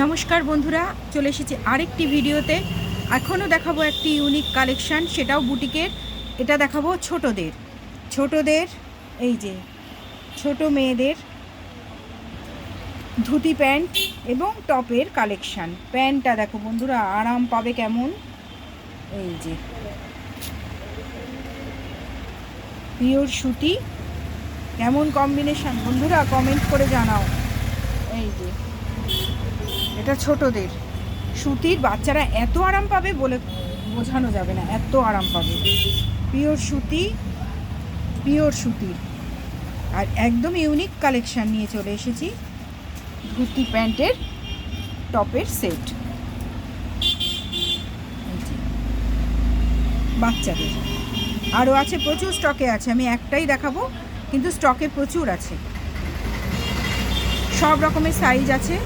নমস্কার বন্ধুরা, চলে এসেছি আরেকটি ভিডিওতে। এখনও দেখাবো একটি ইউনিক কালেকশান, সেটাও বুটিকের। এটা দেখাবো ছোটদের এই যে ছোট মেয়েদের ধুতি প্যান্ট এবং টপের কালেকশান। প্যান্টটা দেখো বন্ধুরা, আরাম পাবে কেমন। এই যে পিওর সুতি, কেমন কম্বিনেশান বন্ধুরা কমেন্ট করে জানাও। এই যে এটা ছোটদের সুতির, বাচ্চারা এত আরাম পাবে বলে বোঝানো যাবে না, এত আরাম পাবে। পিওর সুতির আর একদম ইউনিক কালেকশান নিয়ে চলে এসেছি। ধুতি প্যান্টের টপের সেট বাচ্চাদের। আরও আছে, প্রচুর স্টকে আছে। আমি একটাই দেখাবো, কিন্তু স্টকে প্রচুর আছে, সব রকমের সাইজ আছে।